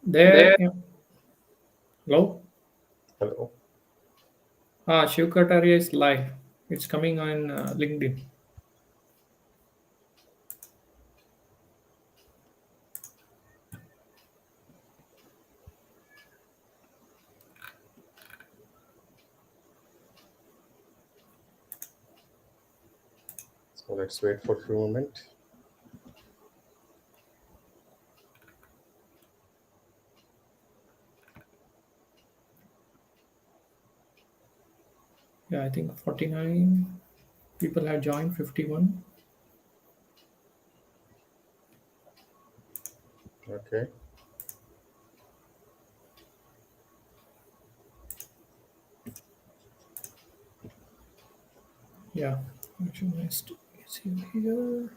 There, yeah. Hello. Hello. Shiv Kataria is live. It's coming on LinkedIn. So let's wait for a few moments. Yeah, I think 49 people have joined. 51. Okay. Yeah. Actually, nice to see you here.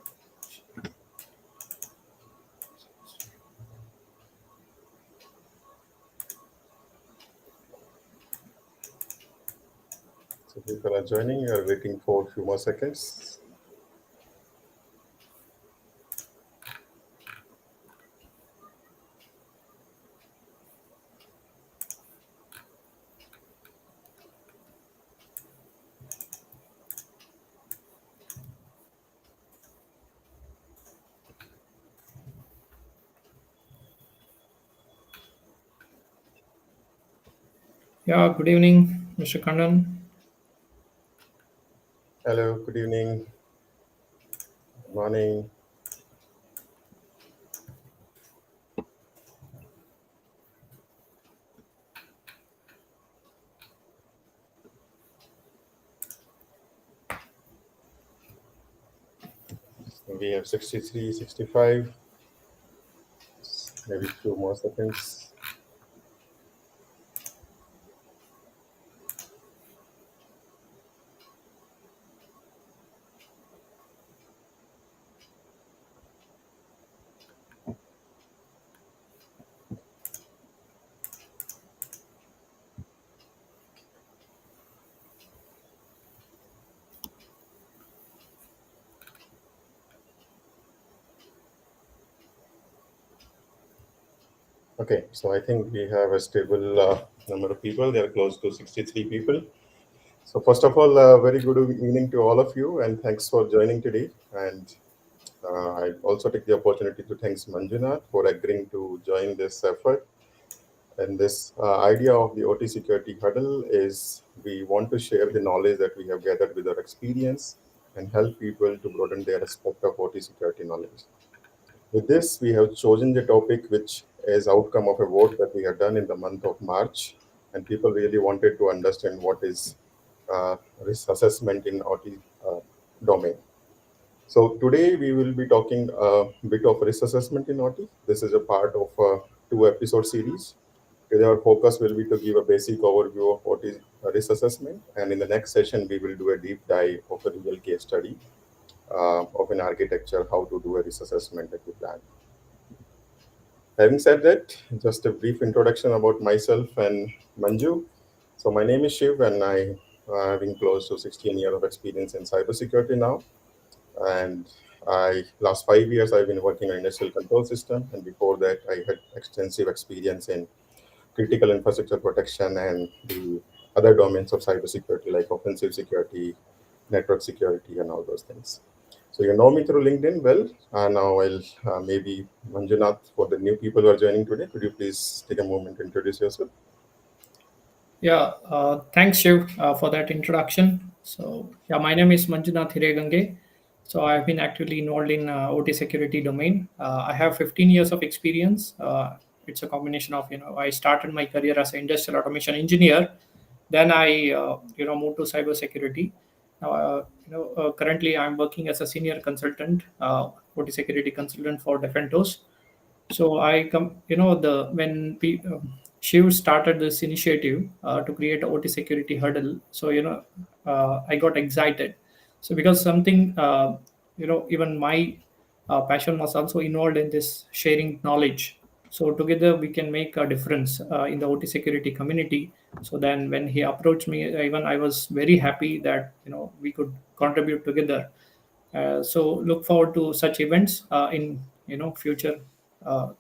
So people are joining. You are waiting for a few more seconds. Yeah. Good evening, Mr. Kannan. Hello. Good evening. Good morning. So we have 63, 65. Maybe a few more seconds. Okay. So I think we have a stable number of people. They are close to 63 people. So first of all, very good evening to all of you, and thanks for joining today. And I also take the opportunity to thank Manjunath for agreeing to join this effort. And this idea of the OT security huddle is we want to share the knowledge that we have gathered with our experience and help people to broaden their aspect of OT security knowledge. With this, we have chosen the topic which is outcome of a vote that we have done in the month of March, and people really wanted to understand what is risk assessment in OT domain. So today we will be talking a bit of risk assessment in OT. This is a part of a two-episode series. Today our focus will be to give a basic overview of what is a risk assessment, and in the next session we will do a deep dive of a real case study of an architecture, how to do a risk assessment at the plan. Having said that, just a brief introduction about myself and Manju. So my name is Shiv, and I having close to 16 years of experience in cybersecurity now. And I last 5 years I've been working on industrial control system, and before that I had extensive experience in critical infrastructure protection and the other domains of cybersecurity like offensive security, network security, and all those things. So you know me through LinkedIn well. Now I'll maybe Manjunath, for the new people who are joining today, could you please take a moment to introduce yourself? Yeah. Thanks, Shiv, for that introduction. So, yeah, my name is Manjunath Hiregange. So, I've been actively involved in OT security domain. I have 15 years of experience. It's a combination of, I started my career as an industrial automation engineer. Then I, moved to cybersecurity. Now, currently I'm working as a senior consultant, OT security consultant for Defentos. So I come, the when Shiv started this initiative to create a OT security huddle. So I got excited. So because something, even my passion was also involved in this sharing knowledge. So together we can make a difference in the OT security community. So then when he approached me, even I was very happy that we could contribute together. So look forward to such events in future uh,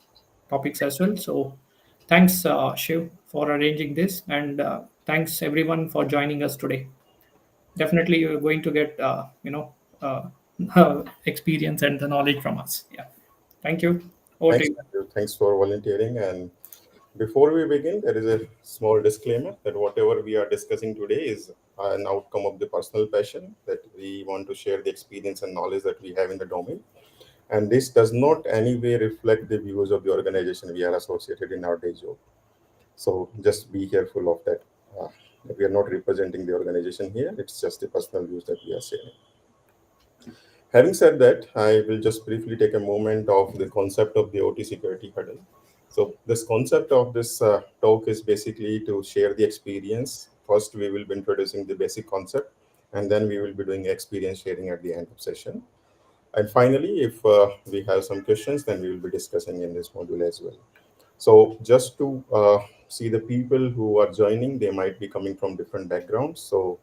topics as well. So Thanks, Shiv, for arranging this, and thanks everyone for joining us today. Definitely, you're going to get uh, experience and the knowledge from us. Yeah. Thank you. Over to Thanks, you. Matthew. Thanks for volunteering. And before we begin, there is a small disclaimer that whatever we are discussing today is an outcome of the personal passion that we want to share the experience and knowledge that we have in the domain. And this does not anyway reflect the views of the organization we are associated in our day job. So just be careful of that. That we are not representing the organization here. It's just the personal views that we are sharing. Having said that, I will just briefly take a moment of the concept of the OT security huddle. So this concept of this talk is basically to share the experience. First, we will be introducing the basic concept, and then we will be doing experience sharing at the end of session. And finally, if we have some questions, then we will be discussing in this module as well. So just to see the people who are joining, they might be coming from different backgrounds. So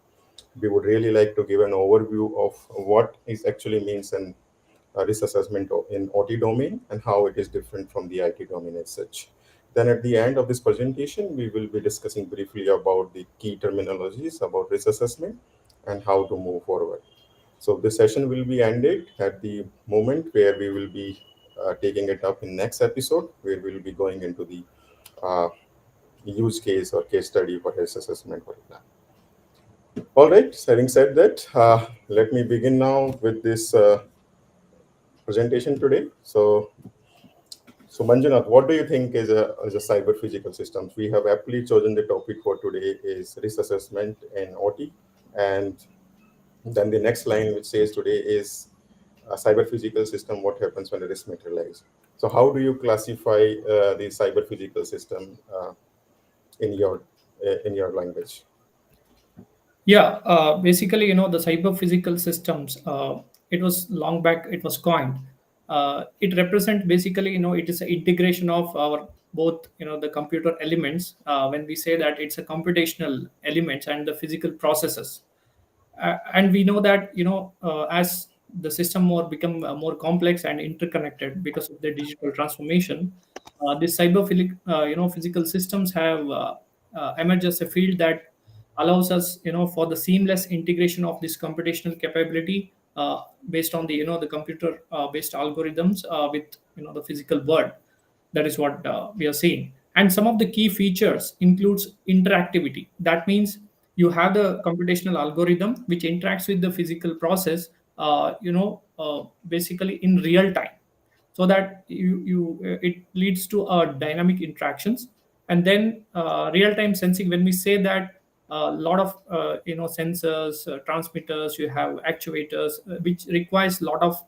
we would really like to give an overview of what is actually means an risk assessment in OT domain and how it is different from the IT domain as such. Then at the end of this presentation, we will be discussing briefly about the key terminologies about risk assessment and how to move forward. So this session will be ended at the moment where we will be taking it up in next episode, where we will be going into the uh, use case or case study for risk assessment for example. All right, having said that, let me begin now with this presentation today. So Manjunath, what do you think is a cyber physical systems? We have aptly chosen the topic for today is risk assessment in OT, and then the next line which says today is a cyber physical system. What happens when a risk materializes? So how do you classify the cyber physical system in your language? Yeah, basically, the cyber physical systems, it was long back, it was coined. It represents basically, it is an integration of our both, the computer elements. When we say that it's a computational elements and the physical processes, and we know that as the system more become more complex and interconnected because of the digital transformation, this physical systems have emerged as a field that allows us for the seamless integration of this computational capability based on the the computer based algorithms with the physical world. That is what we are seeing. And some of the key features includes interactivity. That means you have the computational algorithm which interacts with the physical process basically in real time, so that it leads to dynamic interactions. And then real time sensing, when we say that a lot of sensors, transmitters, you have actuators which requires a lot of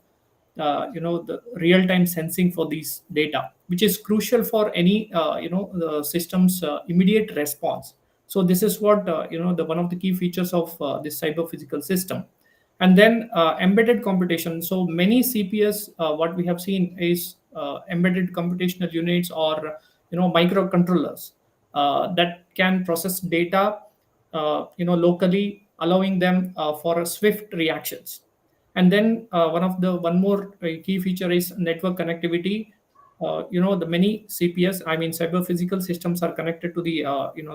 the real time sensing for these data, which is crucial for any the system's immediate response. So this is what the one of the key features of this cyber physical system. And then embedded computation. So many CPS, what we have seen is embedded computational units, or microcontrollers that can process data locally, allowing them for a swift reactions. And then one more key feature is network connectivity. The many CPS, I mean cyber physical systems, are connected to the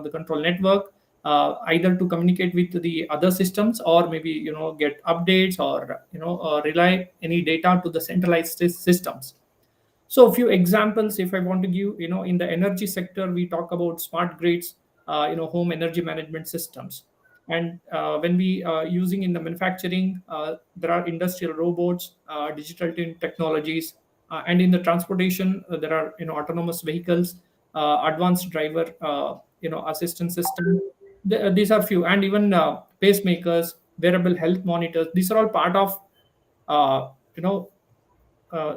the control network, either to communicate with the other systems, or maybe get updates, or rely any data to the centralized systems. So a few examples, if I want to give, in the energy sector, we talk about smart grids, home energy management systems. And when we are using in the manufacturing, there are industrial robots, digital twin technologies, and in the transportation, there are autonomous vehicles, advanced driver assistance system. These are few, and even pacemakers, wearable health monitors. These are all part of uh, you know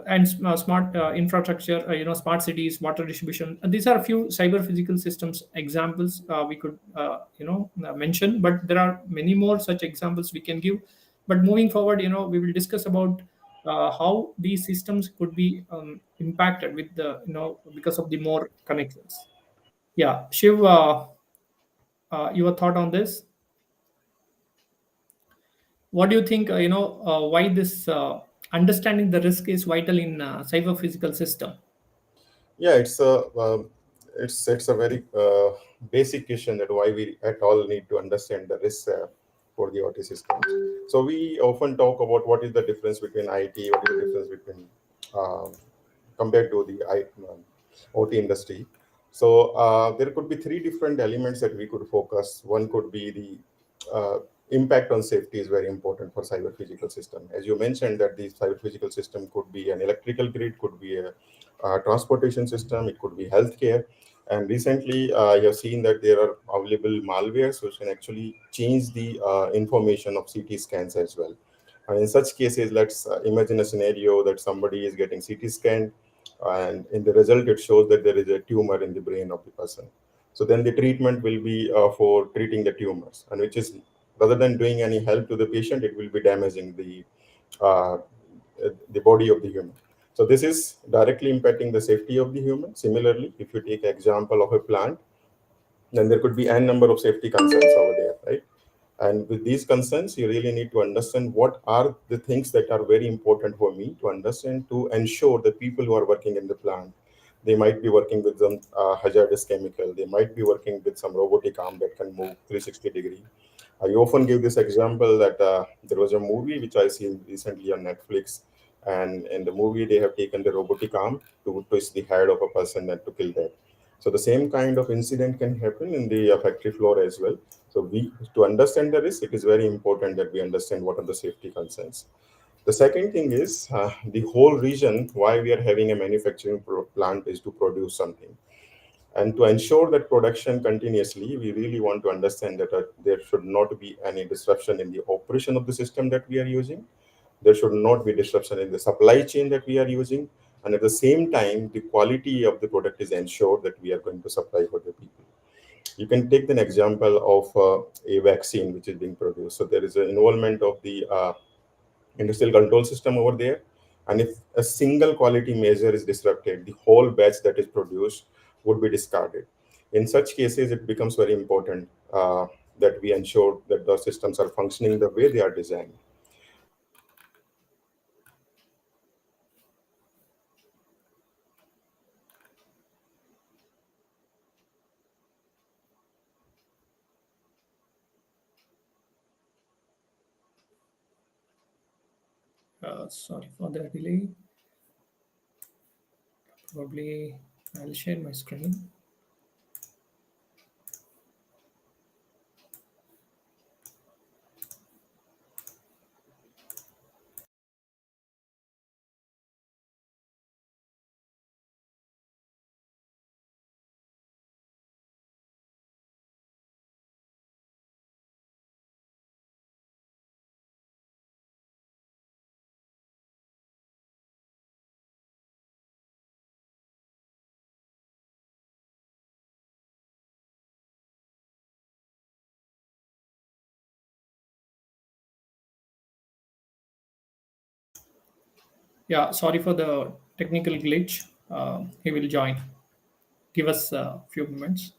and smart infrastructure, smart cities, water distribution. These are a few cyber physical systems examples we could mention, but there are many more such examples we can give. But moving forward, we will discuss about how these systems could be impacted with the because of the more connections. Yeah, Shiv, your thought on this? What do you think? Why this understanding the risk is vital in cyber physical system? Yeah, it's a very basic question that why we at all need to understand the risk for the OT systems. So we often talk about what is the difference between IT, what is the difference between um, compared to the OT industry. So there could be three different elements that we could focus. One could be the impact on safety is very important for cyber physical system. As you mentioned, that the cyber physical system could be an electrical grid, could be a transportation system, it could be healthcare. And recently, you have seen that there are available malwares which can actually change the information of CT scans as well. And in such cases, let's imagine a scenario that somebody is getting CT scanned, and in the result, it shows that there is a tumor in the brain of the person. So then the treatment will be for treating the tumors, and which is rather than doing any help to the patient, it will be damaging the body of the human. So this is directly impacting the safety of the human. Similarly, if you take example of a plant, then there could be n number of safety concerns over there, right? And with these concerns, you really need to understand what are the things that are very important for me to understand to ensure the people who are working in the plant. They might be working with some hazardous chemical. They might be working with some robotic arm that can move 360-degree. I often give this example that there was a movie which I seen recently on Netflix, and in the movie they have taken the robotic arm to twist the head of a person and to kill that. So the same kind of incident can happen in the factory floor as well. So we to understand the risk, it is very important that we understand what are the safety concerns. The second thing is the whole reason why we are having a manufacturing plant is to produce something. And to ensure that production continuously, we really want to understand that there should not be any disruption in the operation of the system that we are using. There should not be disruption in the supply chain that we are using. And at the same time, the quality of the product is ensured that we are going to supply for the people. You can take an example of a vaccine which is being produced. So there is an involvement of the industrial control system over there. And if a single quality measure is disrupted, the whole batch that is produced would be discarded. In such cases, it becomes very important that we ensure that the systems are functioning the way they are designed. Sorry for the delay. Probably I'll share my screen. Yeah, sorry for the technical glitch. He will join. Give us a few moments.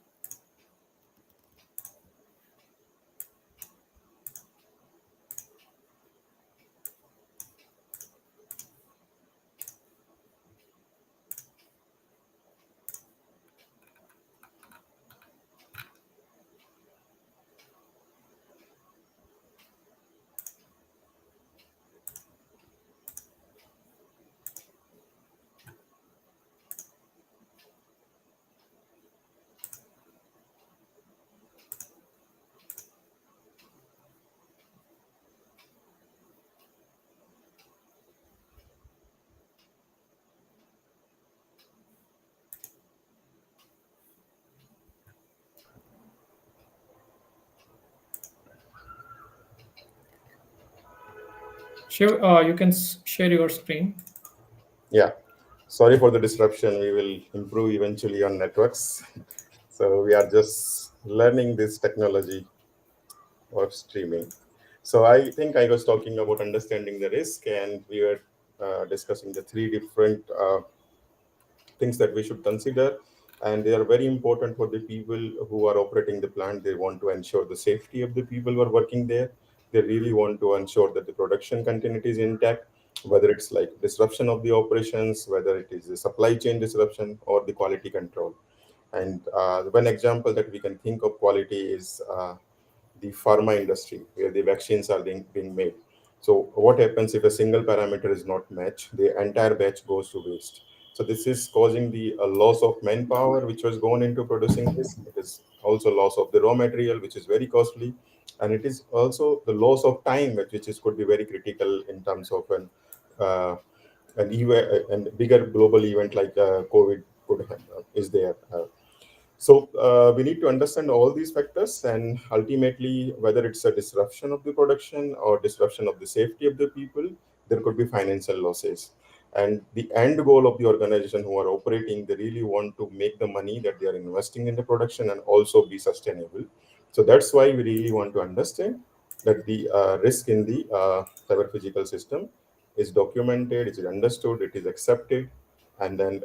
Share, you can share your screen. Yeah. Sorry for the disruption. We will improve eventually on networks. So we are just learning this technology of streaming. So I think I was talking about understanding the risk, and we were discussing the three different things that we should consider. And they are very important for the people who are operating the plant. They want to ensure the safety of the people who are working there. They really want to ensure that the production continuity is intact, whether it's like disruption of the operations, whether it is a supply chain disruption or the quality control. And one example that we can think of quality is the pharma industry, where the vaccines are being made. So what happens if a single parameter is not matched? The entire batch goes to waste. So this is causing the loss of manpower which was gone into producing this. It is also loss of the raw material, which is very costly, and it is also the loss of time, which is could be very critical in terms of uh, an event and bigger global event like COVID could have, is there. We need to understand all these factors, and ultimately, whether it's a disruption of the production or disruption of the safety of the people, there could be financial losses. And the end goal of the organization who are operating, they really want to make the money that they are investing in the production and also be sustainable. So that's why we really want to understand that the risk in the cyber physical system is documented, it is understood, it is accepted, and then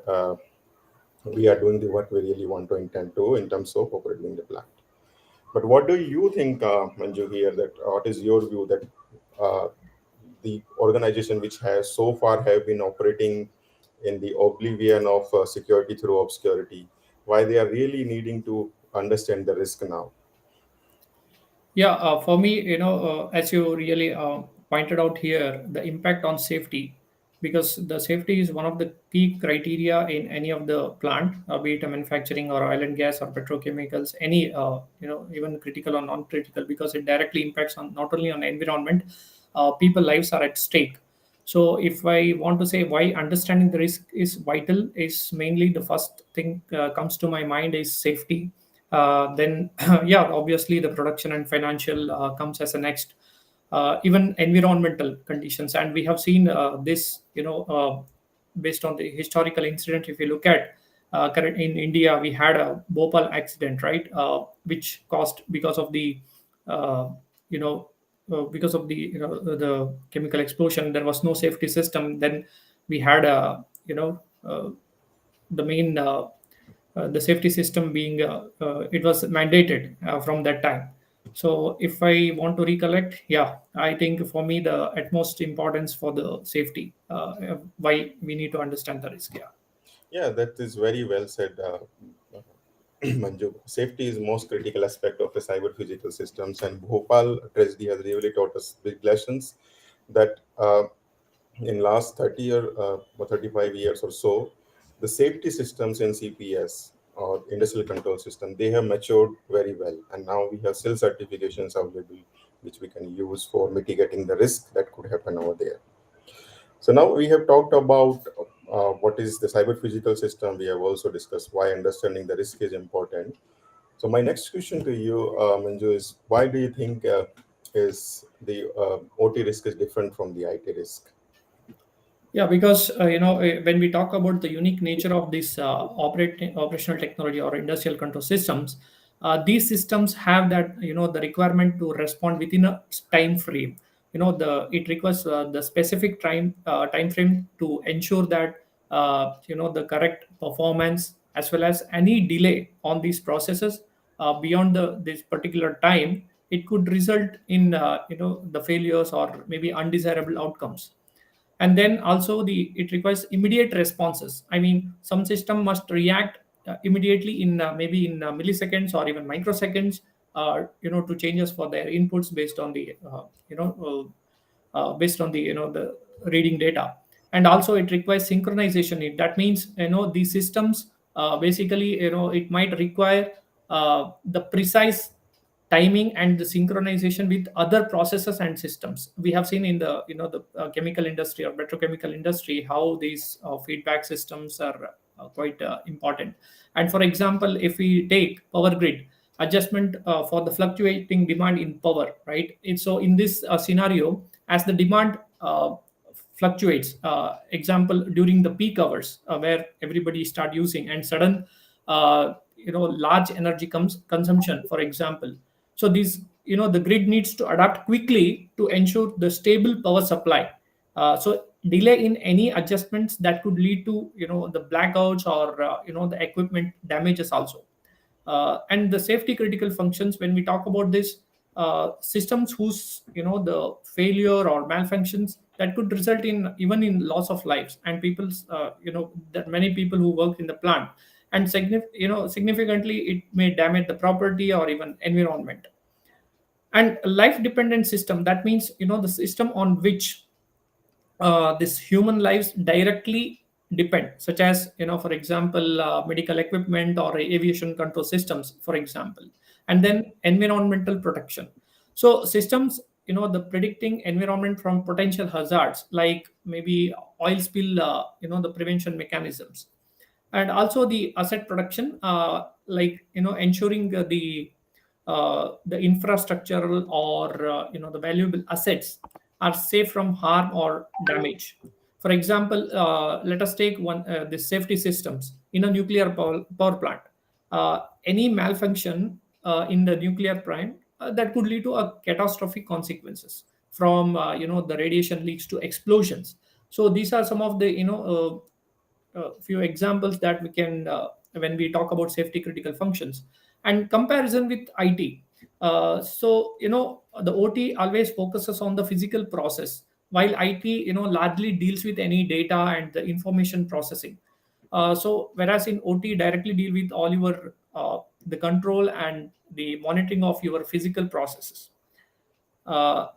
we are doing the what we really want to intend to in terms of operating the plant. But what do you think, Manju, here? That what is your view that uh, the organization which has so far have been operating in the oblivion of security through obscurity, why they are really needing to understand the risk now? Yeah, for me, as you really pointed out here, the impact on safety, because the safety is one of the key criteria in any of the plant, be it a manufacturing or oil and gas or petrochemicals, any, even critical or non-critical, because it directly impacts on not only on environment, people lives are at stake. So if I want to say why understanding the risk is vital, is mainly the first thing comes to my mind is safety. Then yeah, obviously the production and financial comes as a next. Even environmental conditions, and we have seen this, based on the historical incident. If you look at current in India, we had a Bhopal accident, right, which caused because of the uh, you know because of the, the chemical explosion. There was no safety system. Then we had a, the main the safety system being, it was mandated from that time. So if I want to recollect, yeah, I think for me the utmost importance for the safety, why we need to understand the risk. Yeah. Yeah, that is very well said, Manju. Safety is most critical aspect of the cyber physical systems, and Bhopal tragedy has really taught us big lessons that in last 30 or 35 years or so, the safety systems in CPS or industrial control system, they have matured very well. And now we have still certifications available, which we can use for mitigating the risk that could happen over there. So now we have talked about what is the cyber physical system. We have also discussed why understanding the risk is important. So my next question to you, Manju, is why do you think is the OT risk is different from the IT risk? Yeah, because when we talk about the unique nature of this operational technology or industrial control systems, these systems have that, the requirement to respond within a time frame. The it requires the specific time frame to ensure that the correct performance, as well as any delay on these processes beyond the this particular time, it could result in the failures or maybe undesirable outcomes. And then also the it requires immediate responses. I mean, some system must react immediately in maybe in milliseconds or even microseconds, to changes for their inputs based on the based on the, the reading data. And also it requires synchronization. That means, these systems, basically, it might require the precise timing and the synchronization with other processes and systems. We have seen in the, the chemical industry or petrochemical industry how these feedback systems are quite important. And for example, if we take power grid adjustment for the fluctuating demand in power, right? So in this scenario, as the demand fluctuates, example during the peak hours, where everybody start using, and sudden large energy comes consumption, for example. So these, the grid needs to adapt quickly to ensure the stable power supply. So delay in any adjustments that could lead to, the blackouts or the equipment damages also. And the safety critical functions, when we talk about this, systems whose, the failure or malfunctions that could result in even in loss of lives and people's, that many people who work in the plant. and significantly it may damage the property or even environment. And life dependent system, that means the system on which this human lives directly depend, such as for example medical equipment or aviation control systems, for example. And then environmental protection, so systems the predicting environment from potential hazards like maybe oil spill, the prevention mechanisms. And also the asset production, like ensuring the infrastructural or the valuable assets are safe from harm or damage. For example, let us take one the safety systems in a nuclear power plant. Any malfunction in the nuclear plant, that could lead to a catastrophic consequences, from the radiation leaks to explosions. So these are some of the few examples that we can, when we talk about safety critical functions. And comparison with IT, so the OT always focuses on the physical process, while IT largely deals with any data and the information processing. So whereas in OT directly deal with all your the control and the monitoring of your physical processes. uh,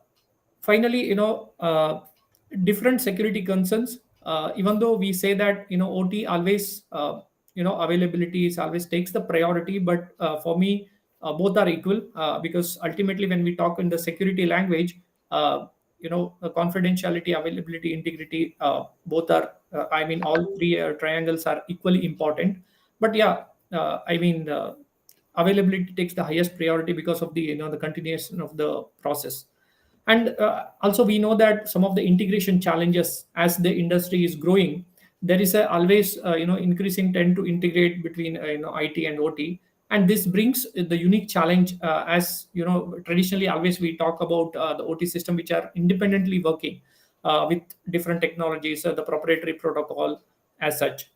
Finally, different security concerns, even though we say that OT always availability is always takes the priority, but for me both are equal, because ultimately when we talk in the security language, confidentiality, availability, integrity, both are, I mean, all three triangles are equally important. But yeah, I mean, availability takes the highest priority because of the the continuation of the process. And also we know that some of the integration challenges, as the industry is growing, there is a always increasing trend to integrate between IT and OT. And this brings the unique challenge, as traditionally always we talk about the OT system which are independently working with different technologies, the proprietary protocol as such.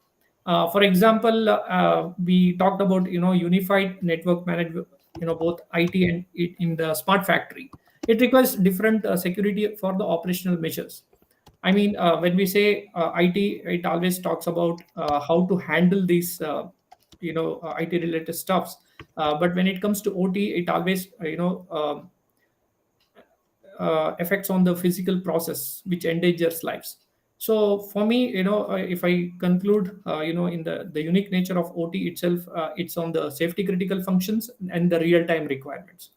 For example, we talked about unified network management, both IT and it in the smart factory. It requires different security for the operational measures. I mean, when we say IT, it always talks about how to handle these IT related stuffs. But when it comes to OT, it always effects on the physical process which endangers lives. So for me, if I conclude, in the unique nature of OT itself, it's on the safety critical functions and the real time requirements.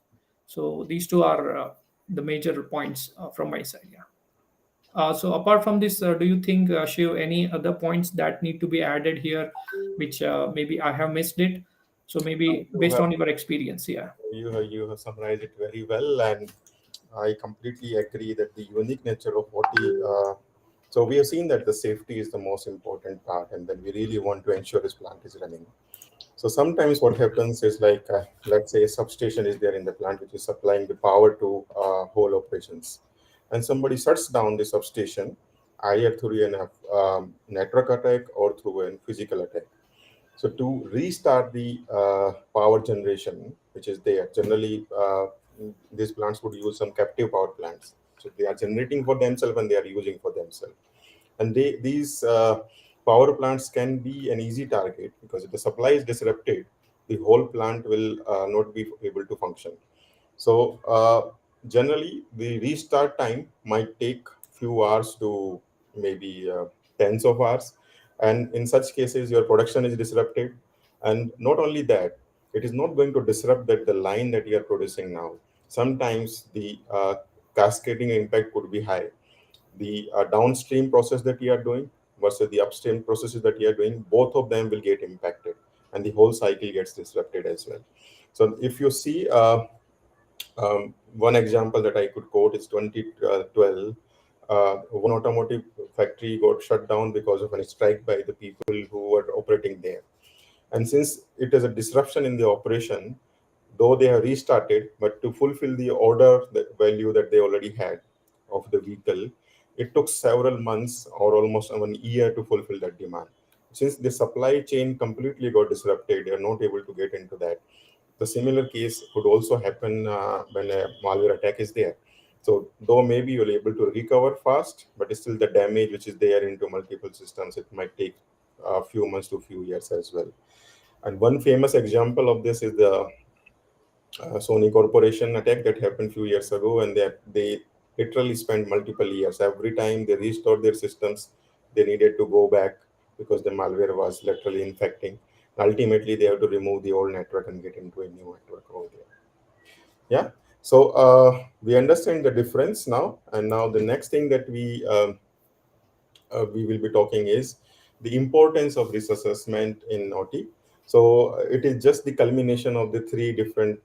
So these two are the major points from my side. Yeah. So apart from this, do you think, Shiv, any other points that need to be added here, which maybe I have missed it? So maybe You based have on your experience. Yeah. you have summarized it very well, and I completely agree that the unique nature of OT. So we have seen that the safety is the most important part, and then we really want to ensure this plant is running. So sometimes what happens is like, let's say a substation is there in the plant which is supplying the power to whole operations, and somebody shuts down the substation either through an network attack or through a physical attack. So to restart the power generation, which is there, generally these plants would use some captive power plants. So they are generating for themselves and they are using for themselves. And these power plants can be an easy target because if the supply is disrupted, the whole plant will not be able to function. So generally, the restart time might take few hours to maybe tens of hours, and in such cases, your production is disrupted. And not only that, it is not going to disrupt that the line that you are producing now. Sometimes the cascading impact could be high. The downstream process that you are doing versus the upstream processes that you are doing, both of them will get impacted, and the whole cycle gets disrupted as well. So if you see. One example that I could quote is 2012. One automotive factory got shut down because of a strike by the people who were operating there. And since it is a disruption in the operation, though they have restarted, but to fulfill the order the value that they already had of the vehicle, it took several months or almost 1 year to fulfill that demand. Since the supply chain completely got disrupted, they are not able to get into that. The similar case could also happen when a malware attack is there. So though maybe you're able to recover fast, but still the damage which is there into multiple systems, it might take a few months to few years as well. And one famous example of this is the Sony Corporation attack that happened few years ago, and they literally spent multiple years. Every time they restored their systems, they needed to go back because the malware was literally infecting. Ultimately, they have to remove the old network and get into a new network over there. Yeah. So we understand the difference now, and now the next thing that we will be talking is the importance of risk assessment in OT. So it is just the culmination of the three different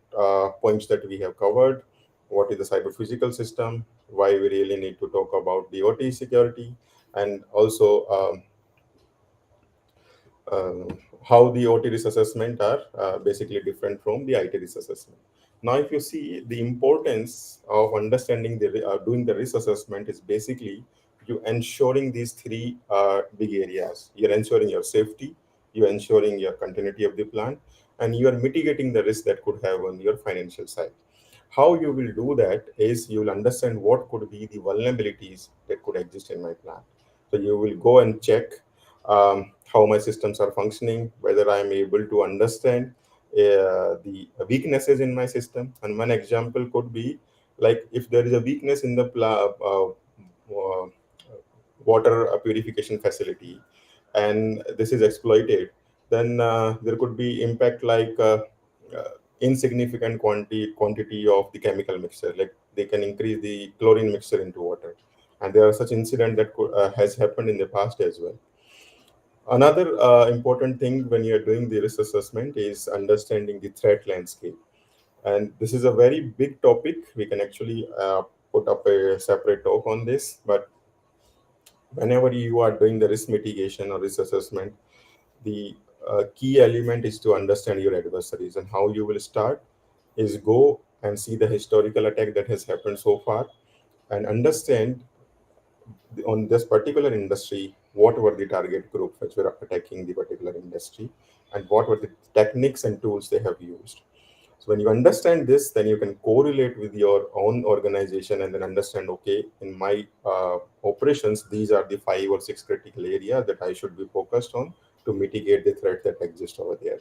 points that we have covered. What is the cyber physical system? Why we really need to talk about the OT security, and also uh, how the OT risk assessment are basically different from the IT risk assessment. Now, if you see the importance of understanding doing the risk assessment is basically you ensuring these three big areas. You're ensuring your safety, you're ensuring your continuity of the plant, and you are mitigating the risk that could have on your financial side. How you will do that is you will understand what could be the vulnerabilities that could exist in my plant. So you will go and check how my systems are functioning, whether I am able to understand the weaknesses in my system. And one example could be like if there is a weakness in the water purification facility and this is exploited, then there could be impact like insignificant quantity of the chemical mixture, like they can increase the chlorine mixture into water, and there are such incident that has happened in the past as well. Another important thing when you're doing the risk assessment is understanding the threat landscape. And this is a very big topic. We can actually put up a separate talk on this. But whenever you are doing the risk mitigation or risk assessment, the key element is to understand your adversaries. And how you will start is go and see the historical attack that has happened so far and understand on this particular industry, what were the target group which were attacking the particular industry, and what were the techniques and tools they have used. So when you understand this, then you can correlate with your own organization and then understand, okay, in my operations, these are the 5 or 6 critical areas that I should be focused on to mitigate the threat that exists over there.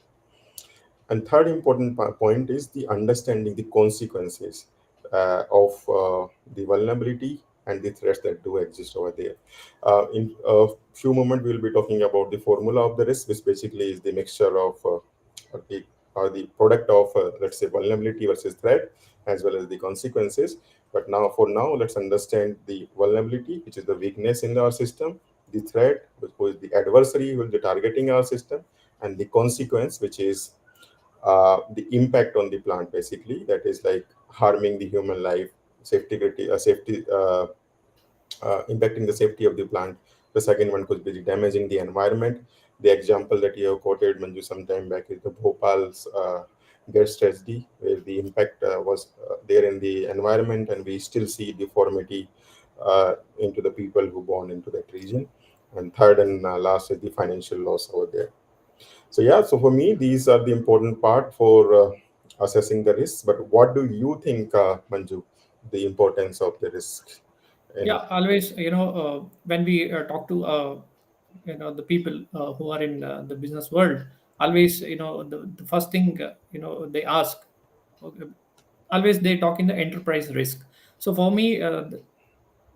And third important point is the understanding the consequences of the vulnerability and the threats that do exist over there. In a few moments, we will be talking about the formula of the risk, which basically is the mixture of or the, or the product of, let's say, vulnerability versus threat, as well as the consequences. But now, for now, let's understand the vulnerability, which is the weakness in our system, the threat, which is the adversary who will be targeting our system, and the consequence, which is the impact on the plant, basically that is like harming the human life, safety impacting the safety of the plant. The second one could be damaging the environment. The example that you have quoted, Manju, some time back is the Bhopal's gas tragedy, where the impact was there in the environment, and we still see deformity into the people who born into that region. And third and last is the financial loss over there. So yeah, so for me, these are the important part for assessing the risk. But what do you think, Manju, the importance of the risk in Yeah, OT? always, when we talk to the people who are in the business world, always, the first thing they ask, okay, always they talk in the enterprise risk. So for me,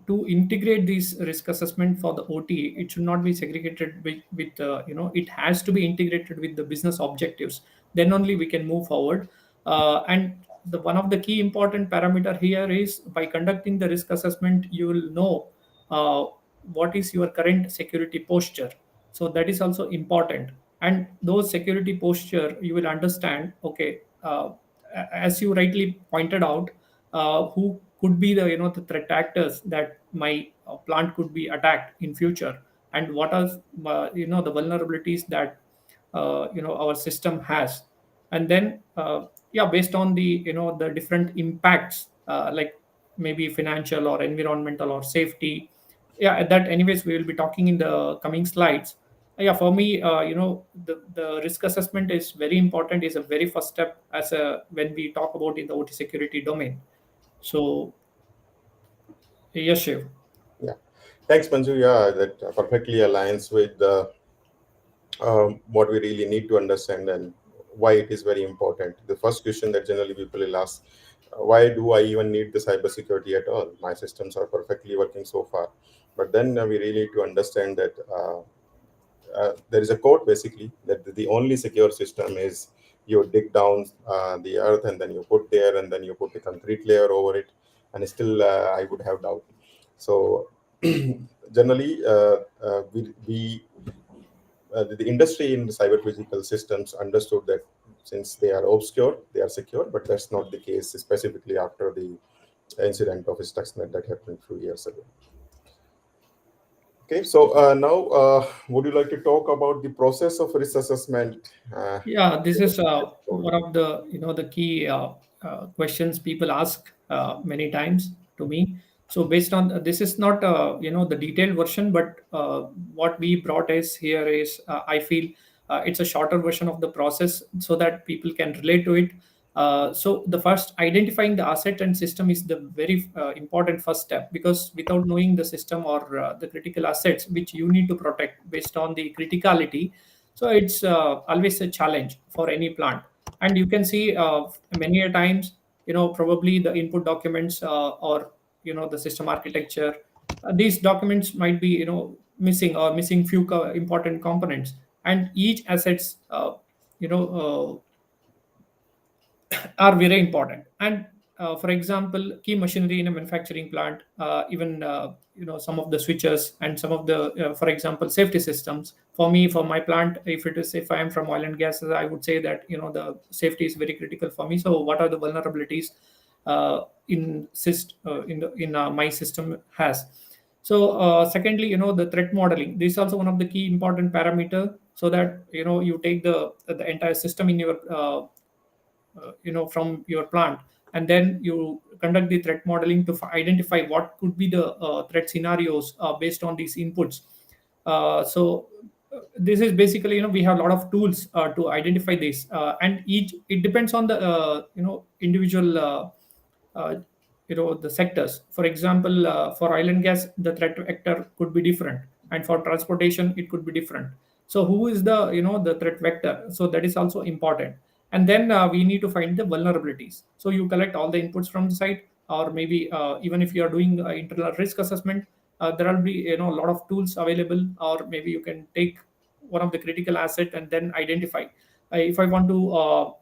to integrate these risk assessment for the OT, it should not be segregated with it has to be integrated with the business objectives. Then only we can move forward. And the one of the key important parameter here is by conducting the risk assessment, you will know uh, what is your current security posture. So that is also important. And those security posture, you will understand. Okay, as you rightly pointed out, who could be the the threat actors that my plant could be attacked in future, and what are the vulnerabilities that our system has. And then yeah, based on the the different impacts, like maybe financial or environmental or safety. Yeah, that anyways we will be talking in the coming slides. Yeah, for me, the risk assessment is very important, is a very first step as a when we talk about in the OT security domain. So yes, Shiv. Yeah, thanks, Manju. Yeah, that perfectly aligns with the what we really need to understand and why it is very important. The first question that generally people will ask, why do I even need the cybersecurity at all? My systems are perfectly working so far. But then we really need to understand that there is a quote basically that the only secure system is you dig down the earth and then you put there and then you put a concrete layer over it, and still I would have doubt. So generally, the industry in the cyber physical systems understood that since they are obscure, they are secure, but that's not the case, specifically after the incident of Stuxnet that happened a few years ago. Okay, so now would you like to talk about the process of risk assessment? Yeah, this is one of the the key questions people ask many times to me. So based on this is not the detailed version, but what we brought is here is I feel it's a shorter version of the process so that people can relate to it. So the first identifying the asset and system is the very important first step, because without knowing the system or the critical assets which you need to protect based on the criticality, so it's always a challenge for any plant. And you can see many a times, probably the input documents or the system architecture, these documents might be missing or missing few important components, and each assets you know are very important. And for example, key machinery in a manufacturing plant, even some of the switches and some of the for example safety systems. For me, for my plant, if I am from oil and gas, I would say that the safety is very critical for me. So what are the vulnerabilities in my system has. So secondly, the threat modeling, this is also one of the key important parameter, so that you take the entire system in your from your plant, and then you conduct the threat modeling to identify what could be the threat scenarios based on these inputs. So this is basically, we have a lot of tools to identify this, and each it depends on the individual uh, the sectors. For example, for oil and gas, the threat vector could be different, and for transportation it could be different. So who is the the threat vector, so that is also important. And then we need to find the vulnerabilities. So you collect all the inputs from the site, or maybe even if you are doing internal risk assessment, there will be a lot of tools available, or maybe you can take one of the critical asset and then identify. If I want to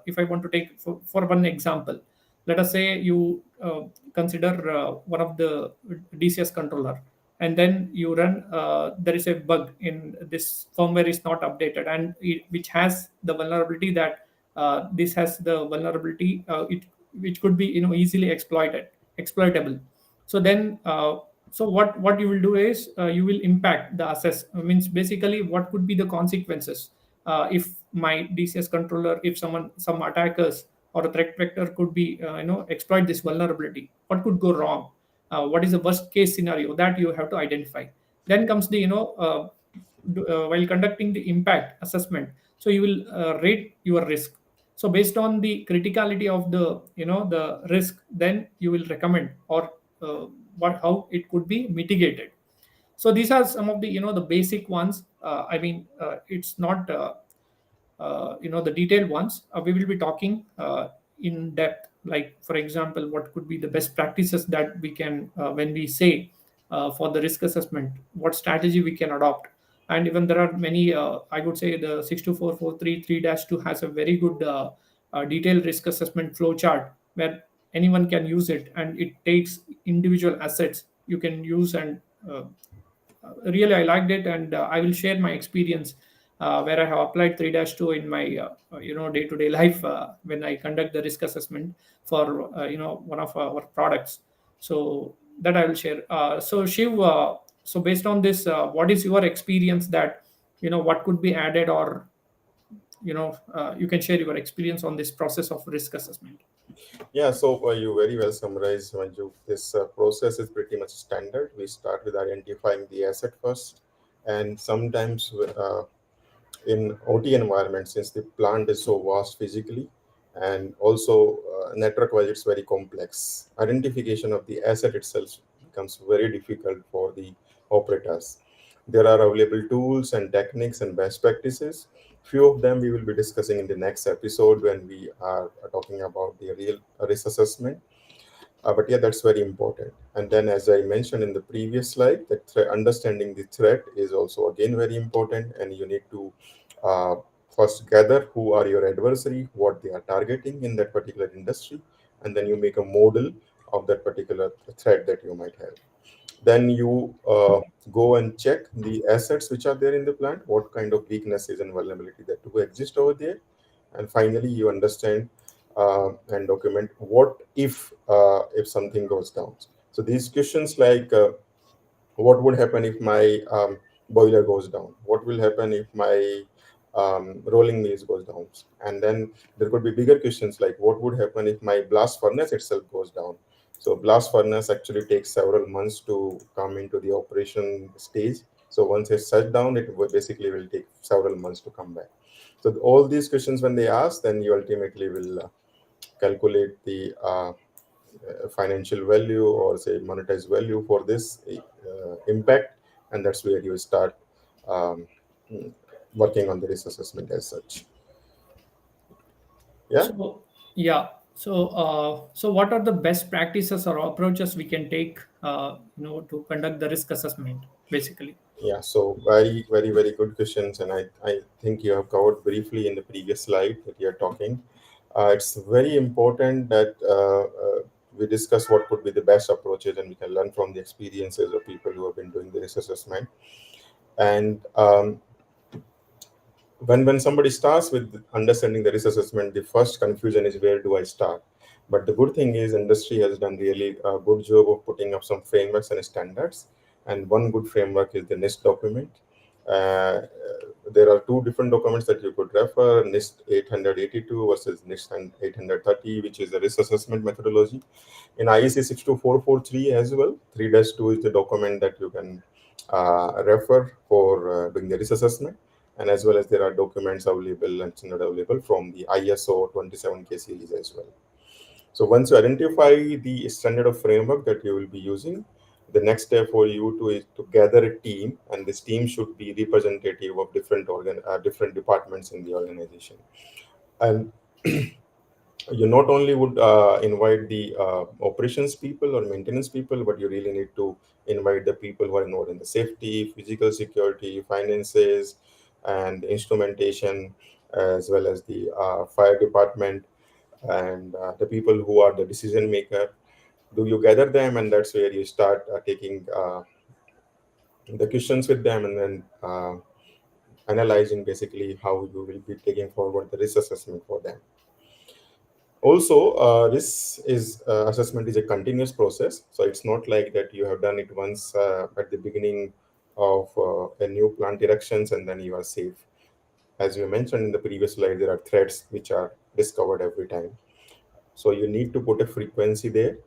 if I want to take for one example, let us say you consider one of the DCS controller, and then you run there is a bug in this firmware is not updated, and which has the vulnerability that this has the vulnerability, which could be easily exploitable. So then so what you will do is you will impact the assess, means basically what could be the consequences if my DCS controller, if some attackers or a threat vector could be exploit this vulnerability, what could go wrong, what is the worst case scenario that you have to identify. Then comes the while conducting the impact assessment, so you will rate your risk. So based on the criticality of the the risk, then you will recommend or what how it could be mitigated. So these are some of the the basic ones. I mean, it's not the detailed ones. We will be talking in depth, like for example what could be the best practices that we can when we say for the risk assessment, what strategy we can adopt. And even there are many, I would say the 624433-2 has a very good detailed risk assessment flow chart, where anyone can use it, and it takes individual assets you can use. And really I liked it, and I will share my experience where I have applied 3-2 in my day-to-day life when I conduct the risk assessment for one of our products. So that I will share. So Shiv, so based on this, what is your experience that what could be added, or you can share your experience on this process of risk assessment. Yeah, so you very well summarized, Manju. This process is pretty much standard. We start with identifying the asset first, and sometimes in OT environment, since the plant is so vast physically and also network-wise, it's very complex. Identification of the asset itself becomes very difficult for the operators. There are available tools and techniques and best practices. Few of them we will be discussing in the next episode when we are talking about the real risk assessment. But yeah, that's very important. And then, as I mentioned in the previous slide, that understanding the threat is also again very important, and you need to uh, first gather who are your adversary, what they are targeting in that particular industry, and then you make a model of that particular threat that you might have. Then you go and check the assets which are there in the plant, what kind of weaknesses and vulnerability that do exist over there, and finally you understand and document what if something goes down. So these questions like what would happen if my boiler goes down, what will happen if my rolling mills goes down, and then there could be bigger questions like what would happen if my blast furnace itself goes down. So blast furnace actually takes several months to come into the operation stage. So once it's shut down, it basically will take several months to come back. So all these questions when they ask, then you ultimately will calculate the financial value or say monetized value for this impact, and that's where you start um, mm, working on the risk assessment as such. Yeah. So yeah. So what are the best practices or approaches we can take, to conduct the risk assessment, basically? Yeah, so very, very, very good questions, and I think you have covered briefly in the previous slide that you're talking. It's very important that we discuss what could be the best approaches, and we can learn from the experiences of people who have been doing the risk assessment. And when somebody starts with understanding the risk assessment, the first confusion is where do I start. But the good thing is industry has done really a good job of putting up some frameworks and standards, and one good framework is the NIST document. There are two different documents that you could refer: NIST 882 versus NIST 830, which is the risk assessment methodology. In IEC 62443 as well, 3-2 is the document that you can refer for doing the risk assessment. And as well as there are documents available and standard available from the ISO 27K series as well. So once you identify the standard of framework that you will be using, the next step for you to is to gather a team, and this team should be representative of different departments in the organization. And you not only would invite the operations people or maintenance people, but you really need to invite the people who are involved in the safety, physical security, finances, and instrumentation, as well as the fire department, and the people who are the decision maker. Do you gather them, and that's where you start taking the questions with them, and then analyzing basically how you will be taking forward the risk assessment for them. Also, this is assessment is a continuous process, so it's not like that you have done it once at the beginning of a new plant erections and then you are safe. As you mentioned in the previous slide, there are threats which are discovered every time. So you need to put a frequency there,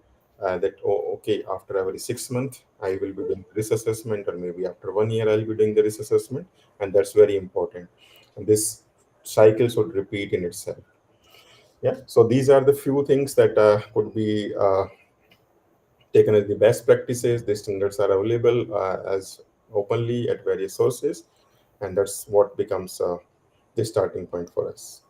that okay, after every 6 months I will be doing this assessment, or maybe after 1 year I'll be doing the risk assessment, and that's very important. And this cycle should repeat in itself. Yeah, so these are the few things that could be taken as the best practices. The standards are available as openly at various sources, and that's what becomes the starting point for us.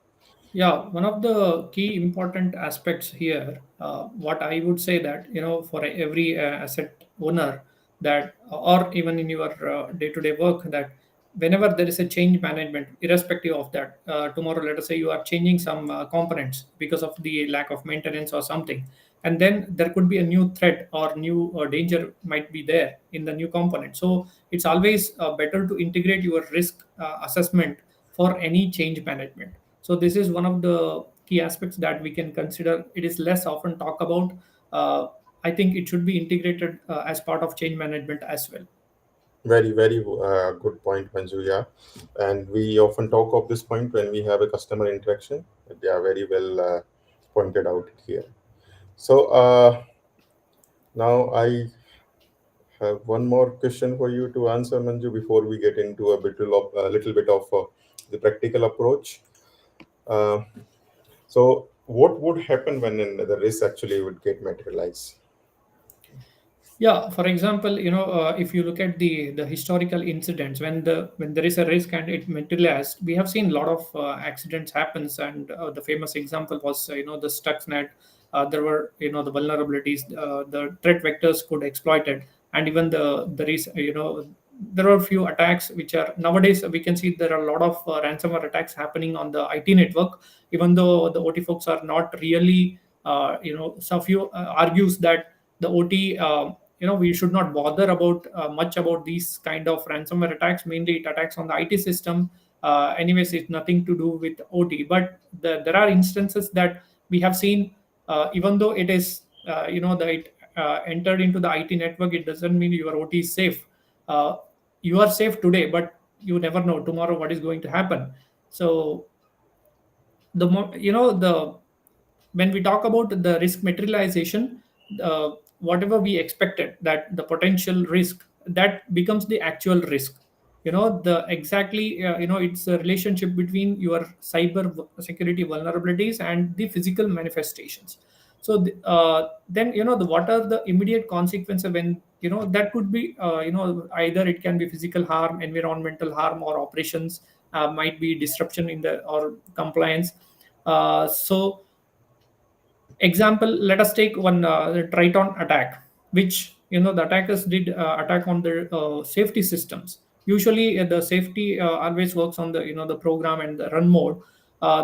Yeah, one of the key important aspects here, what I would say that, for every asset owner, that, or even in your day-to-day work, that whenever there is a change management, irrespective of that, tomorrow, let us say you are changing some components because of the lack of maintenance or something, and then there could be a new threat or new danger might be there in the new component. So it's always better to integrate your risk assessment for any change management. So this is one of the key aspects that we can consider. It is less often talked about. I think it should be integrated as part of change management as well. Very, very good point, Manju. Yeah, and we often talk of this point when we have a customer interaction. They are very well pointed out here. So now I have one more question for you to answer, Manju, before we get into a little bit of the practical approach. Uh, so, what would happen when the risk actually would get materialized? Yeah, for example, if you look at the historical incidents, when there is a risk and it materialized, we have seen a lot of accidents happens, and the famous example was the Stuxnet. There were the vulnerabilities, the threat vectors could exploit it, and even there is there are a few attacks which are nowadays we can see there are a lot of ransomware attacks happening on the IT network, even though the OT folks are not really some few argues that the OT we should not bother about much about these kind of ransomware attacks. Mainly it attacks on the IT system. Anyways, it's nothing to do with OT, but there are instances that we have seen, even though it is that it entered into the IT network, it doesn't mean your OT is safe. uh, you are safe today, but you never know tomorrow what is going to happen. So the when we talk about the risk materialization, whatever we expected, that the potential risk that becomes the actual risk. The exactly it's a relationship between your security vulnerabilities and the physical manifestations. So then the what are the immediate consequences when that could be either it can be physical harm, environmental harm, or operations might be disruption in the or compliance. So example, let us take one the Triton attack, which the attackers did attack on the safety systems. Usually the safety always works on the the program and the run mode.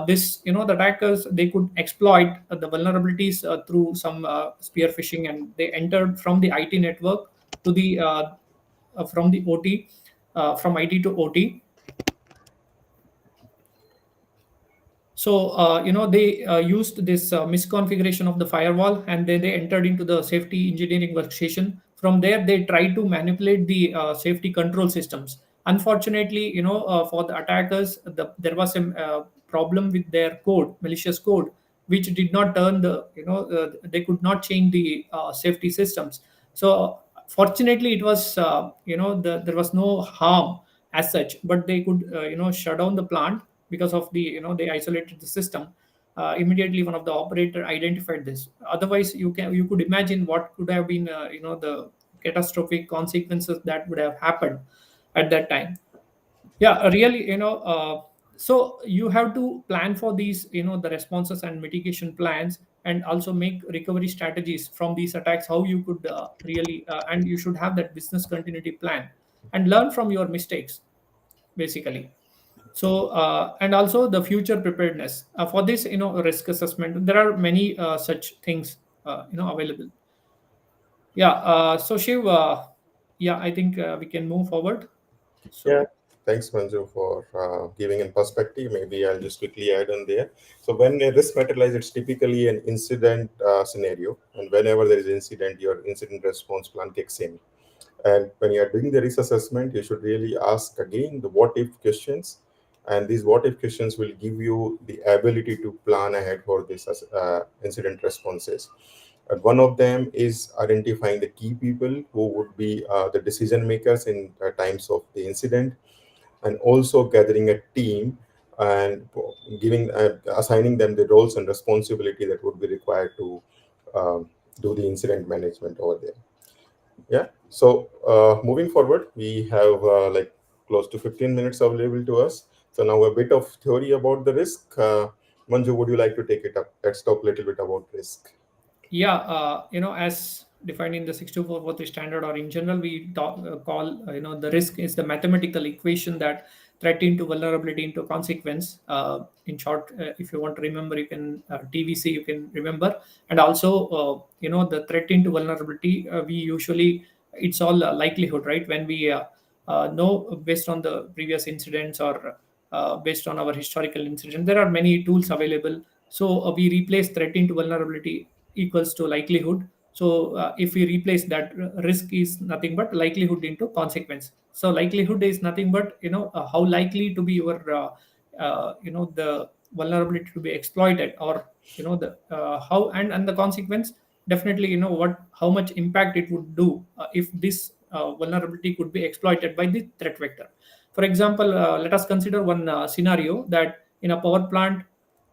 This the attackers, they could exploit the vulnerabilities through some spear phishing, and they entered from the IT network to the from the OT, from IT to OT. So they used this misconfiguration of the firewall, and they entered into the safety engineering workstation. From there, they tried to manipulate the safety control systems. Unfortunately, for the attackers, there was a problem with their code, malicious code, which did not turn they could not change the safety systems. So fortunately, it was there was no harm as such, but they could shut down the plant because of the they isolated the system. Immediately one of the operator identified this. Otherwise, you could imagine what could have been the catastrophic consequences that would have happened at that time. Yeah, really, so you have to plan for these the responses and mitigation plans, and also make recovery strategies from these attacks, how you could really and you should have that business continuity plan and learn from your mistakes, basically. So and also the future preparedness for this risk assessment, there are many such things available. Yeah, so Shiv, yeah, I think we can move forward. Yeah, So thanks, Manju, for giving in perspective. Maybe I'll just quickly add on there. So when a risk materializes, it's typically an incident scenario, and whenever there is an incident, your incident response plan kicks in. And when you are doing the risk assessment, you should really ask again the what if questions. And these what if questions will give you the ability to plan ahead for this incident responses. And one of them is identifying the key people who would be the decision makers in times of the incident, and also gathering a team and giving assigning them the roles and responsibility that would be required to um, do the incident management over there. Yeah. So moving forward, we have like close to 15 minutes available to us. So now a bit of theory about the risk. Manju, would you like to take it up? Let's talk a little bit about risk. yeah, as defined in the 62443 standard, or in general, we call the risk is the mathematical equation that threat into vulnerability into consequence. In short, if you want to remember, you can TVC, you can remember. And also the threat into vulnerability, we usually, it's all likelihood, right? When we know based on the previous incidents, or based on our historical incident, there are many tools available. So we replace threat into vulnerability equals to likelihood. So if we replace that, risk is nothing but likelihood into consequence. So likelihood is nothing but how likely to be your the vulnerability to be exploited, or the how, and the consequence, definitely what, how much impact it would do if this vulnerability could be exploited by the threat vector. For example, let us consider one scenario that in a power plant,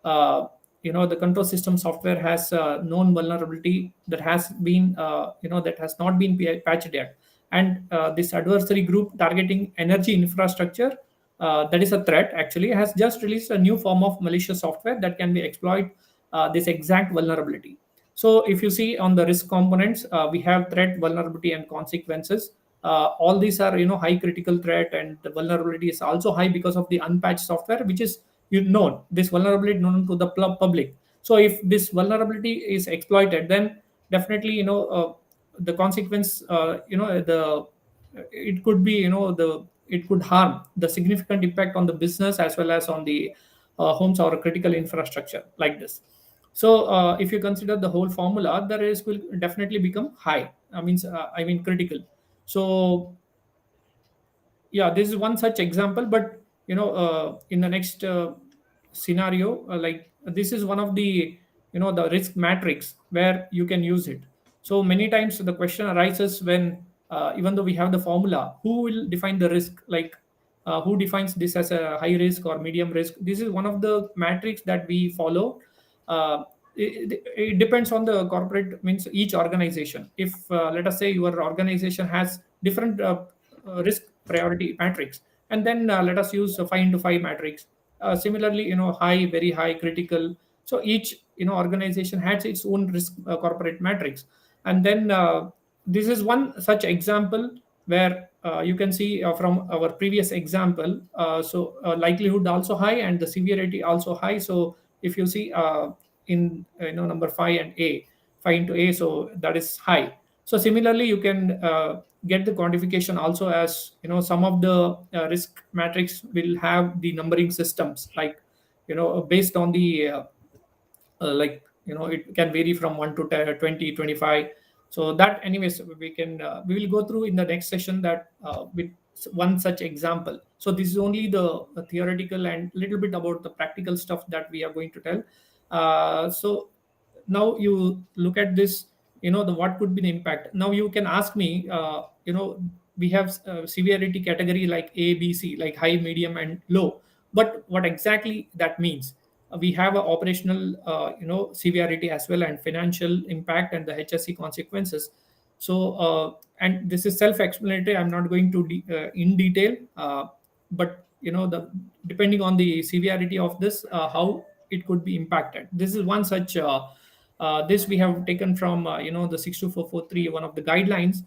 uh, the control system software has known vulnerability that has been that has not been patched yet. And this adversary group targeting energy infrastructure, that is a threat actually, has just released a new form of malicious software that can be exploit this exact vulnerability. So if you see on the risk components, we have threat, vulnerability, and consequences. All these are high critical threat, and the vulnerability is also high because of the unpatched software, which is this vulnerability known to the public. So if this vulnerability is exploited, then definitely the consequence, the it could be the it could harm the significant impact on the business as well as on the homes or critical infrastructure like this. So if you consider the whole formula, the risk will definitely become high. I mean critical. So yeah, this is one such example. But in the next scenario, like this is one of the the risk matrix where you can use it. So many times the question arises when, even though we have the formula, who will define the risk? Like who defines this as a high risk or medium risk? This is one of the matrix that we follow. Uh, it, it depends on the corporate, means each organization. If let us say your organization has different risk priority matrix, and then let us use a 5 into 5 matrix. Similarly, high, very high, critical. So each organization has its own risk corporate matrix. And then this is one such example where you can see from our previous example. So likelihood also high and the severity also high. So if you see in number 5 and a 5 into a, so that is high. So similarly, you can get the quantification also, as some of the risk matrix will have the numbering systems, like based on the like it can vary from 1 to 10, 20, 25. So that anyways we will go through in the next session, that with one such example. So this is only the theoretical and little bit about the practical stuff that we are going to tell. So now you look at this, the what could be the impact. Now you can ask me, we have severity category like a, b, c, like high, medium, and low. But what exactly that means? We have a operational severity as well, and financial impact, and the HSE consequences. So and this is self explanatory, I'm not going to in detail. But the depending on the severity of this, how it could be impacted. This is one such this we have taken from the 62443, one of the guidelines.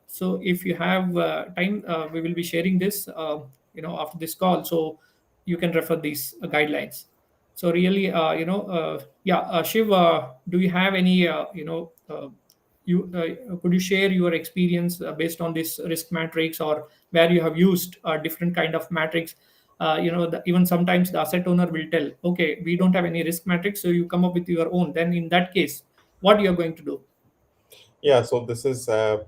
So if you have time, we will be sharing this after this call, so you can refer these guidelines. So really, yeah, Shiv, do you have any you could you share your experience based on this risk matrix, or where you have used different kind of matrix? Even sometimes the asset owner will tell, okay, we don't have any risk matrix, so you come up with your own. Then in that case, what you are going to do? Yeah, so this is a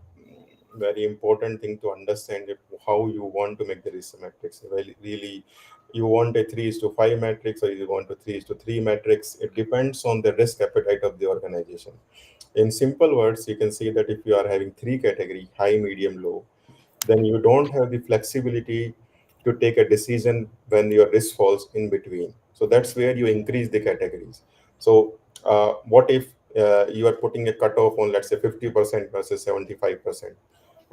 very important thing to understand how you want to make the risk matrix. Really, you want a 3 is to 5 matrix, or you want a 3 is to 3 matrix. It depends on the risk appetite of the organization. In simple words, you can say that if you are having three category, high, medium, low, then you don't have the flexibility to take a decision when your risk falls in between. So that's where you increase the categories. So what if you are putting a cutoff on, let's say, 50% versus 75%?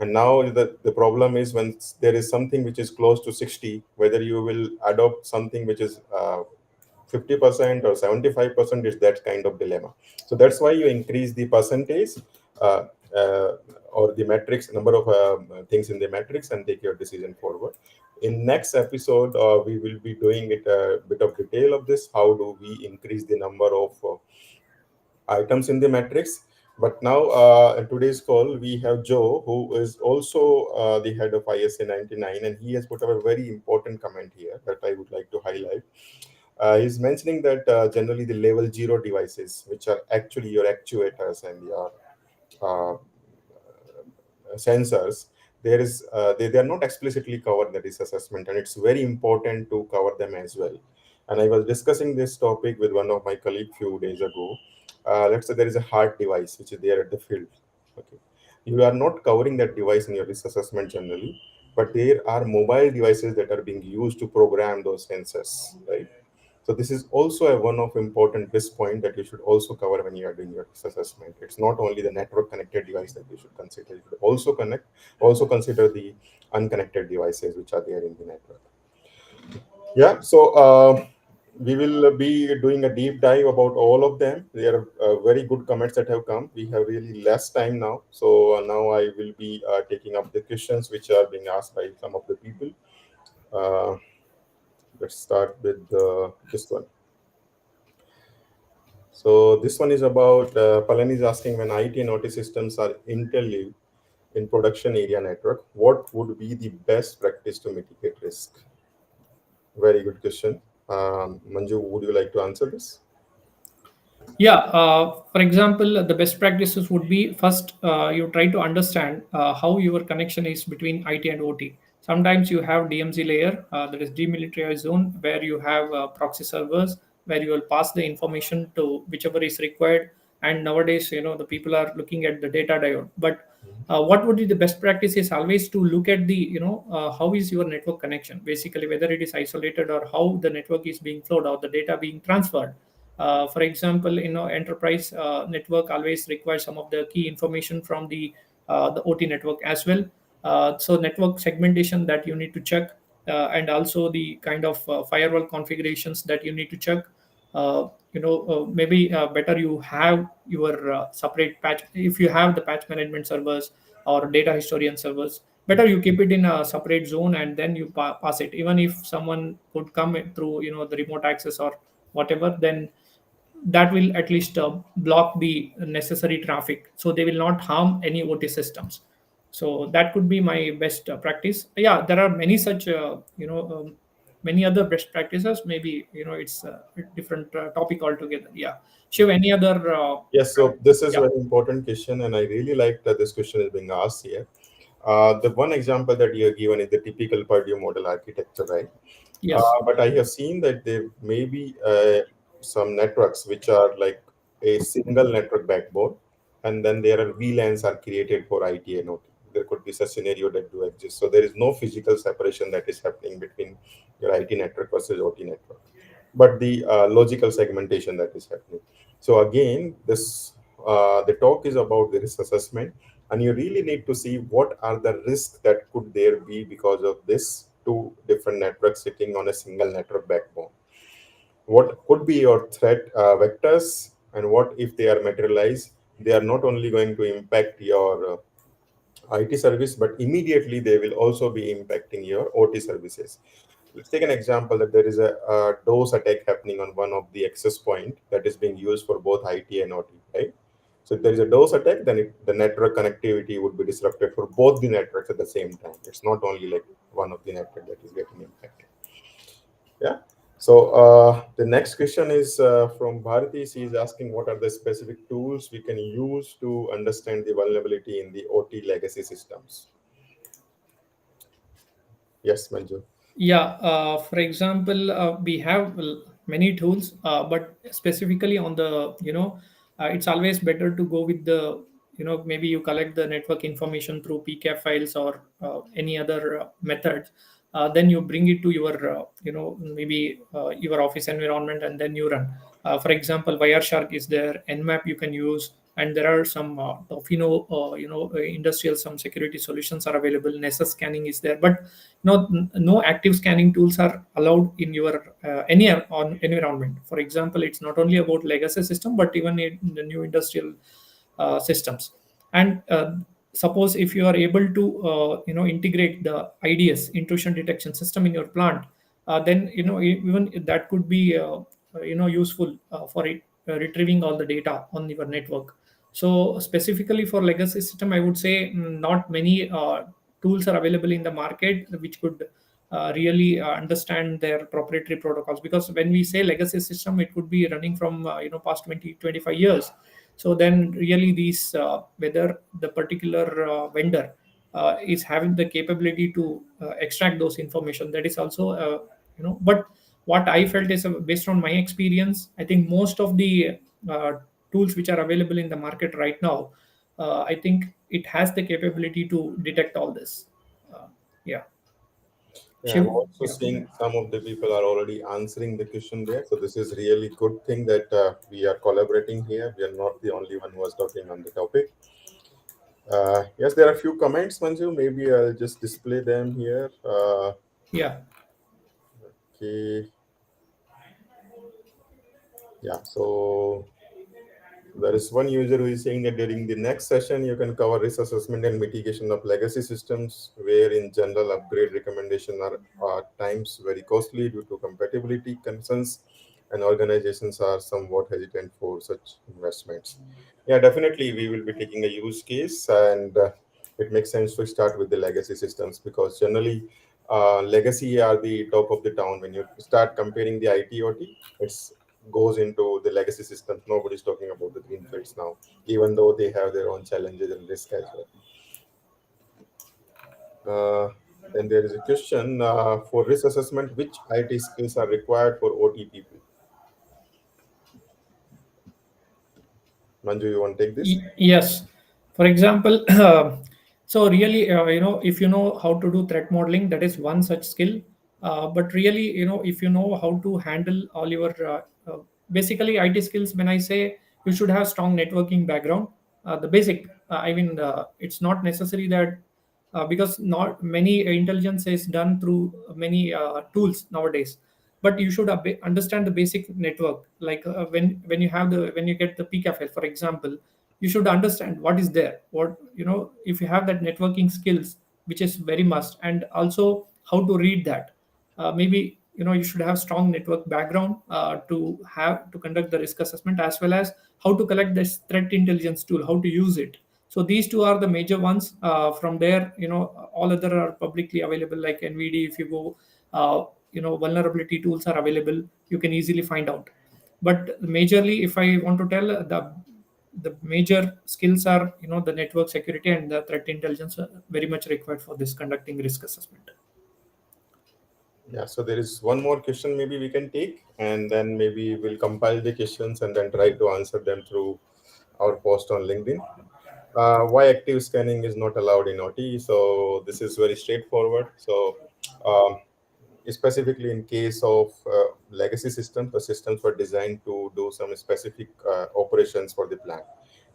And now the problem is, when there is something which is close to 60, whether you will adopt something which is 50% or 75%, is that kind of dilemma. So that's why you increase the percentage, uh, uh, or the matrix, number of things in the matrix, and take your decision forward. In next episode, we will be doing it a bit of detail of this. How do we increase the number of items in the matrix? But now, in today's call, we have Joe, who is also the head of ISA 99, and he has put up a very important comment here that I would like to highlight. He's mentioning that generally the level 0 devices, which are actually your actuators and your uh, sensors, they are not explicitly covered in the risk assessment, and it's very important to cover them as well. And I was discussing this topic with one of my colleagues few days ago. Let's say there is a hard device which is there at the field. Okay, you are not covering that device in your risk assessment generally, but there are mobile devices that are being used to program those sensors, right? So this is also a one of important risk point that you should also cover when you are doing your risk assessment. It's not only the network connected device that you should consider. You should also consider the unconnected devices which are there in the network. Yeah. So we will be doing a deep dive about all of them. There are very good comments that have come. We have really less time now, so now I will be taking up the questions which are being asked by some of the people. Uh, let's start with this one. So this one is about Palani is asking, when IT and OT systems are interleaved in production area network, what would be the best practice to mitigate risk? Very good question. Manju, would you like to answer this? Yeah, for example, the best practices would be first, you try to understand how your connection is between IT and OT. Sometimes you have DMZ layer, that is demilitarized zone, where you have proxy servers, where you will pass the information to whichever is required. And nowadays, the people are looking at the data diode. But what would be the best practice is always to look at the, how is your network connection, basically, whether it is isolated or how the network is being flowed or the data being transferred. For example, enterprise network always requires some of the key information from the OT network as well. So network segmentation that you need to check, and also the kind of firewall configurations that you need to check. Maybe better you have your separate patch if you have the patch management servers or data historian servers. Better you keep it in a separate zone and then you pass it. Even if someone could come in through the remote access or whatever, then that will at least block the necessary traffic, so they will not harm any OT systems. So that could be my best practice. Yeah, there are many such many other best practices. Maybe it's a different topic altogether. Yeah, Shiv, any other Yes, so this is a yeah. very important question, and I really like that this question is being asked here. The one example that you have given is the typical Purdue model architecture, right? Yes. But I have seen that there may be some networks which are like a single network backbone, and then there are VLANs are created for IT and OT. There could be such scenario that do exist. So there is no physical separation that is happening between your IT network versus OT network, but the logical segmentation that is happening. So again, this the talk is about the risk assessment, and you really need to see what are the risks that could there be because of this two different networks sitting on a single network backbone. What could be your threat vectors, and what if they are materialized? They are not only going to impact your IT service, but immediately they will also be impacting your OT services. Let's take an example that there is a DOS attack happening on one of the access point that is being used for both IT and OT, right? So if there is a DOS attack, then the network connectivity would be disrupted for both the networks at the same time. It's not only like one of the network that is getting impacted. Yeah. So the next question is from Bharati. She is asking, what are the specific tools we can use to understand the vulnerability in the OT legacy systems? Yes, Manju. Yeah, for example, we have many tools, but specifically on the, it's always better to go with the, maybe you collect the network information through PCAP files or any other methods. Then you bring it to your, maybe your office environment and then you run. For example, Wireshark is there, Nmap you can use, and there are some Tofino, industrial some security solutions are available. Nessus scanning is there, but no active scanning tools are allowed in your any on environment. For example, it's not only about legacy system but even in the new industrial systems. And suppose if you are able to integrate the IDS, intrusion detection system, in your plant, then even that could be useful for it, retrieving all the data on your network. So specifically for legacy system, I would say not many tools are available in the market which could really understand their proprietary protocols, because when we say legacy system, it could be running from past 20-25 years. So then really these whether the particular vendor is having the capability to extract those information, that is also but what I felt is, based on my experience, I think most of the uh, tools which are available in the market right now, I think it has the capability to detect all this. uh, yeah. Yeah, I'm Shiv? also Yeah. seeing some of the people are already answering the question there. So this is really good thing that we are collaborating here. We are not the only one who was talking on the topic. Yes, there are a few comments, Manju. Maybe I'll just display them here. Yeah. Okay. Yeah. So there is one user who is saying that during the next session, you can cover risk assessment and mitigation of legacy systems, where in general upgrade recommendation are times very costly due to compatibility concerns, and organizations are somewhat hesitant for such investments. Yeah, definitely, we will be taking a use case, and it makes sense to start with the legacy systems because generally, legacy are the top of the town. When you start comparing the IT OT, it's goes into the legacy systems. Nobody's talking about the greenfields now, even though they have their own challenges and risk as well. Then there is a question for risk assessment: which IT skills are required for OT people? Manju, you want to take this? Yes. For example, so really, if you know how to do threat modeling, that is one such skill. But really, if you know how to handle all your basically IT skills, when I say you should have strong networking background, the basic. I mean, it's not necessary that because not many intelligence is done through many tools nowadays, but you should understand the basic network, like when you have the when you get the pcafl for example, you should understand what is there, what if you have that networking skills, which is very must, and also how to read that. Maybe you should have strong network background to have to conduct the risk assessment, as well as how to collect this threat intelligence tool, how to use it. So these two are the major ones. From there, all other are publicly available, like nvd. If you go, vulnerability tools are available, you can easily find out. But majorly, if I want to tell, the major skills are, the network security and the threat intelligence are very much required for this conducting risk assessment. Yeah, so there is one more question maybe we can take, and then maybe we'll compile the questions and then try to answer them through our post on LinkedIn. Why active scanning is not allowed in OT? So this is very straightforward. So um, specifically in case of legacy systems, the systems were designed to do some specific operations for the plant.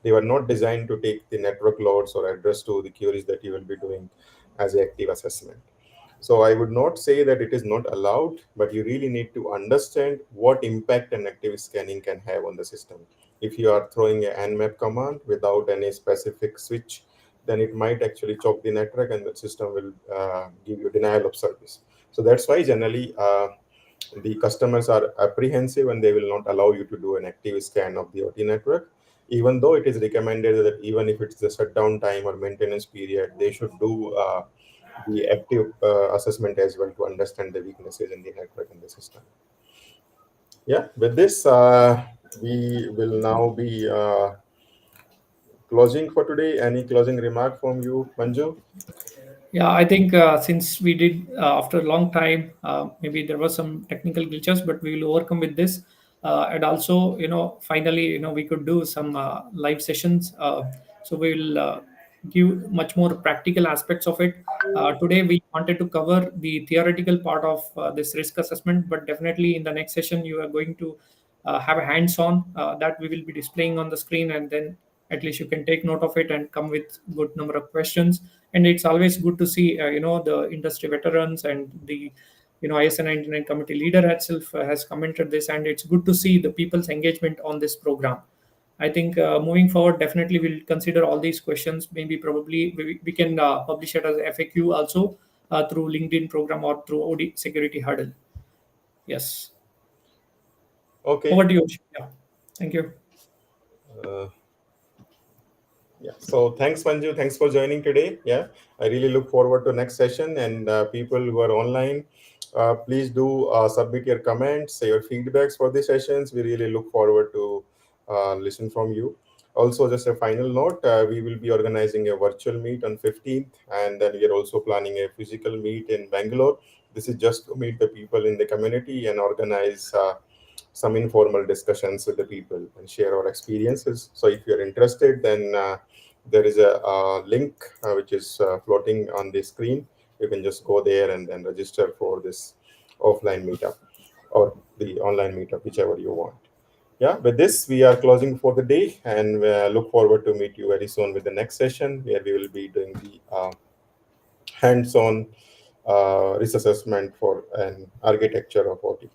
They were not designed to take the network loads or address to the queries that you will be doing as an active assessment. So I would not say that it is not allowed, but you really need to understand what impact an active scanning can have on the system. If you are throwing an nmap command without any specific switch, then it might actually choke the network and the system will give you denial of service. So that's why generally the customers are apprehensive and they will not allow you to do an active scan of the OT network. Even though it is recommended that even if it's the shutdown time or maintenance period, they should do the active assessment as well to understand the weaknesses in the network and the system. Yeah, with this, we will now be closing for today. Any closing remark from you, Manju? Yeah, I think since we did after a long time, maybe there was some technical glitches, but we will overcome with this. And also, finally, we could do some live sessions. So we will give much more practical aspects of it. Today, we wanted to cover the theoretical part of this risk assessment, but definitely in the next session, you are going to have a hands-on that we will be displaying on the screen, and then at least you can take note of it and come with good number of questions. And it's always good to see the industry veterans and the ISA 99 committee leader itself has commented this, and it's good to see the people's engagement on this program. I think moving forward, definitely we'll consider all these questions. Maybe probably we can publish it as FAQ also through LinkedIn program or through OD Security Huddle. Yes. Over Okay. to you. Yeah. Thank you. Uh, Yeah. So thanks, Manju. Thanks for joining today. Yeah. I really look forward to next session. And people who are online, please do submit your comments, your feedbacks for the sessions. We really look forward to listen from you. Also, just a final note, we will be organizing a virtual meet on 15th, and then we are also planning a physical meet in Bangalore. This is just to meet the people in the community and organize some informal discussions with the people and share our experiences. So if you're interested, then there is a link which is floating on the screen. you can just go there and then register for this offline meetup or the online meetup, whichever you want. Yeah, with this, we are closing for the day, and we look forward to meet you very soon with the next session where we will be doing the hands-on risk assessment for an architecture of OT.